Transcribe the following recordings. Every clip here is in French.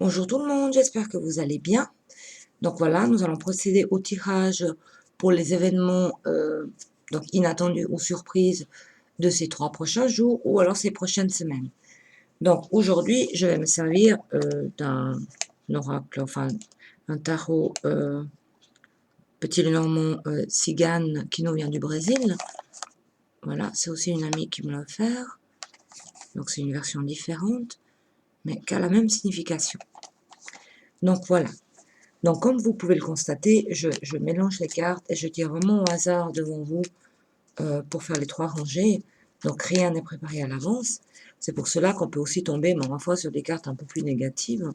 Bonjour tout le monde, j'espère que vous allez bien. Donc voilà, nous allons procéder au tirage pour les événements donc inattendus ou surprises de ces 3 prochains jours ou alors ces prochaines semaines. Donc aujourd'hui, je vais me servir d'un oracle, enfin un tarot Petit Lenormand Cigane qui nous vient du Brésil. Voilà, c'est aussi une amie qui me l'a offert. Donc c'est une version différente, mais qui a la même signification. Donc voilà. Donc, comme vous pouvez le constater, je mélange les cartes et je tire vraiment au hasard devant vous pour faire les 3 rangées. Donc, rien n'est préparé à l'avance. C'est pour cela qu'on peut aussi tomber, mais ma foi, sur des cartes un peu plus négatives.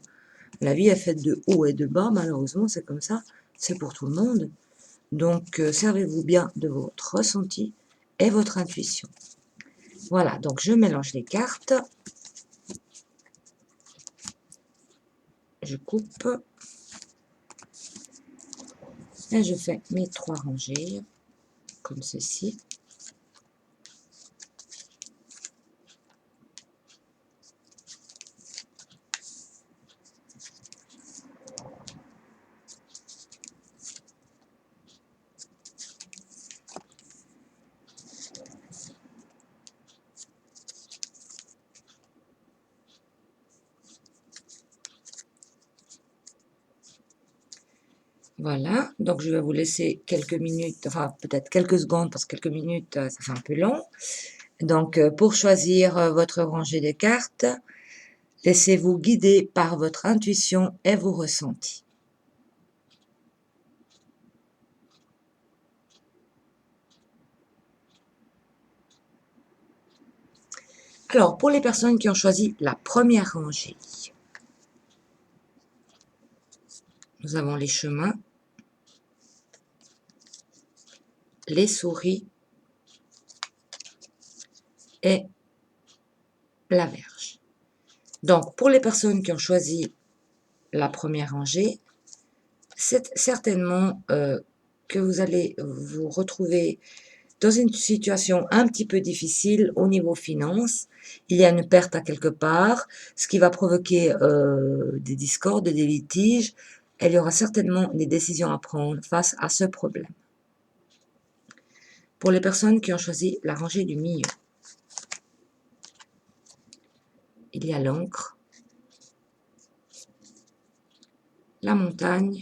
La vie est faite de haut et de bas, malheureusement, c'est comme ça. C'est pour tout le monde. Donc, servez-vous bien de votre ressenti et votre intuition. Voilà, donc je mélange les cartes. Je coupe. Et je fais mes 3 rangées, comme ceci. Voilà, donc je vais vous laisser quelques minutes, enfin peut-être quelques secondes, parce que quelques minutes, ça fait un peu long. Donc pour choisir votre rangée de cartes, laissez-vous guider par votre intuition et vos ressentis. Alors, pour les personnes qui ont choisi la première rangée, nous avons les chemins, les souris et la verge. Donc, pour les personnes qui ont choisi la première rangée, c'est certainement que vous allez vous retrouver dans une situation un petit peu difficile au niveau finance. Il y a une perte à quelque part, ce qui va provoquer des discordes, des litiges. Et il y aura certainement des décisions à prendre face à ce problème. Pour les personnes qui ont choisi la rangée du milieu, il y a l'encre, la montagne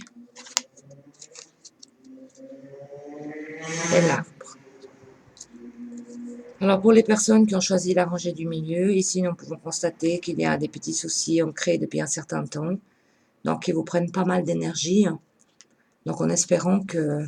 et l'arbre. Alors pour les personnes qui ont choisi la rangée du milieu, ici nous pouvons constater qu'il y a des petits soucis ancrés depuis un certain temps, donc qui vous prennent pas mal d'énergie. Donc en espérant que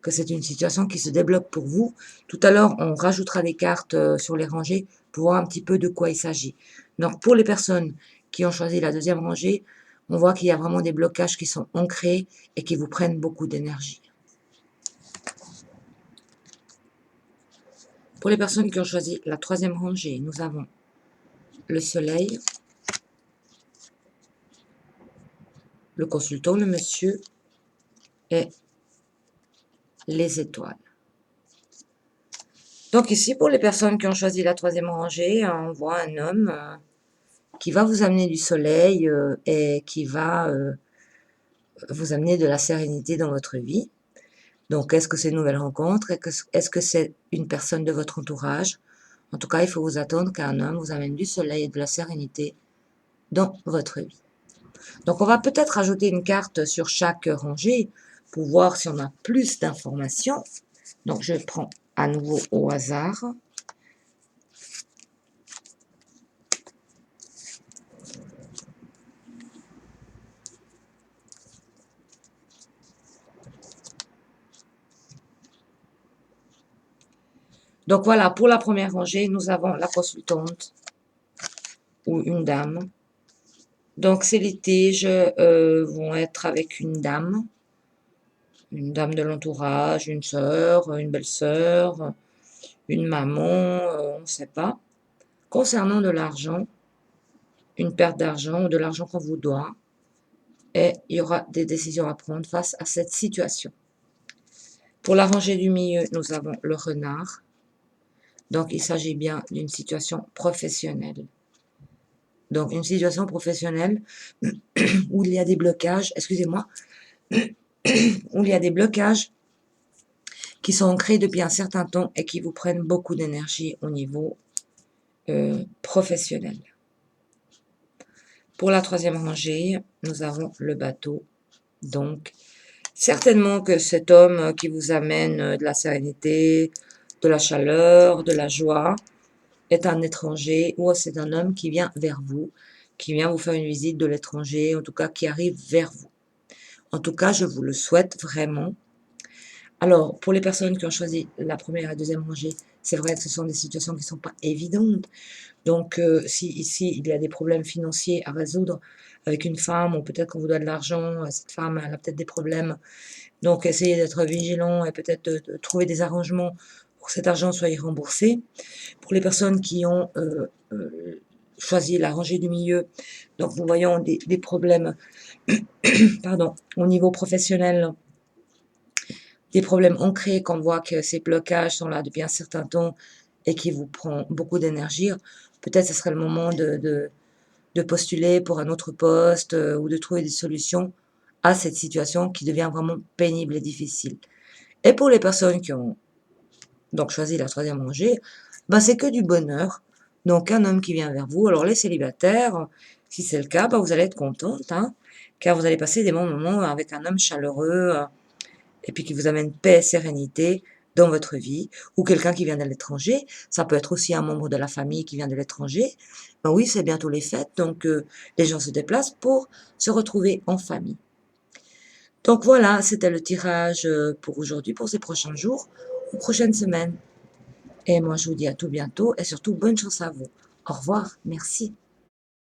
c'est une situation qui se débloque pour vous. Tout à l'heure, on rajoutera des cartes sur les rangées pour voir un petit peu de quoi il s'agit. Donc pour les personnes qui ont choisi la deuxième rangée, on voit qu'il y a vraiment des blocages qui sont ancrés et qui vous prennent beaucoup d'énergie. Pour les personnes qui ont choisi la troisième rangée, nous avons le soleil, le consultant, le monsieur et les étoiles. Donc ici, pour les personnes qui ont choisi la troisième rangée, on voit un homme qui va vous amener du soleil et qui va vous amener de la sérénité dans votre vie. Donc, est-ce que c'est une nouvelle rencontre? Est-ce que c'est une personne de votre entourage? En tout cas, il faut vous attendre qu'un homme vous amène du soleil et de la sérénité dans votre vie. Donc, on va peut-être ajouter une carte sur chaque rangée pour voir si on a plus d'informations. Donc, je prends à nouveau au hasard. Donc voilà, pour la première rangée, nous avons la consultante ou une dame. Donc ces litiges vont être avec une dame de l'entourage, une sœur, une belle-sœur, une maman, on ne sait pas. Concernant de l'argent, une perte d'argent ou de l'argent qu'on vous doit, et il y aura des décisions à prendre face à cette situation. Pour la rangée du milieu, nous avons le renard. Donc il s'agit bien d'une situation professionnelle. Donc, une situation professionnelle où il y a des blocages, excusez-moi, où il y a des blocages qui sont ancrés depuis un certain temps et qui vous prennent beaucoup d'énergie au niveau professionnel. Pour la troisième rangée, nous avons le bateau. Donc, certainement que cet homme qui vous amène de la sérénité, de la chaleur, de la joie, est un étranger ou c'est un homme qui vient vers vous, qui vient vous faire une visite de l'étranger, en tout cas qui arrive vers vous. En tout cas, je vous le souhaite vraiment. Alors, pour les personnes qui ont choisi la première et la deuxième rangée, c'est vrai que ce sont des situations qui ne sont pas évidentes. Donc, si ici, il y a des problèmes financiers à résoudre avec une femme, ou peut-être qu'on vous doit de l'argent, cette femme, elle a peut-être des problèmes. Donc, essayez d'être vigilant et peut-être de trouver des arrangements pour que cet argent soit remboursé. Pour les personnes qui ont choisi la rangée du milieu, donc nous voyons des problèmes pardon, au niveau professionnel, des problèmes ancrés, qu'on voit que ces blocages sont là depuis un certain temps et qui vous prend beaucoup d'énergie. Peut-être ce serait le moment de postuler pour un autre poste ou de trouver des solutions à cette situation qui devient vraiment pénible et difficile. Et pour les personnes qui ont donc choisi la troisième rangée, ben c'est que du bonheur. Donc un homme qui vient vers vous. Alors les célibataires, si c'est le cas, ben, vous allez être contente, hein, car vous allez passer des bons moments avec un homme chaleureux et puis qui vous amène paix et sérénité dans votre vie, ou quelqu'un qui vient de l'étranger. Ça peut être aussi un membre de la famille qui vient de l'étranger. Ben oui, c'est bientôt les fêtes, donc les gens se déplacent pour se retrouver en famille. Donc voilà, c'était le tirage pour aujourd'hui, pour ces prochains jours, ou prochaines semaines. Et moi, je vous dis à tout bientôt et surtout bonne chance à vous. Au revoir, merci.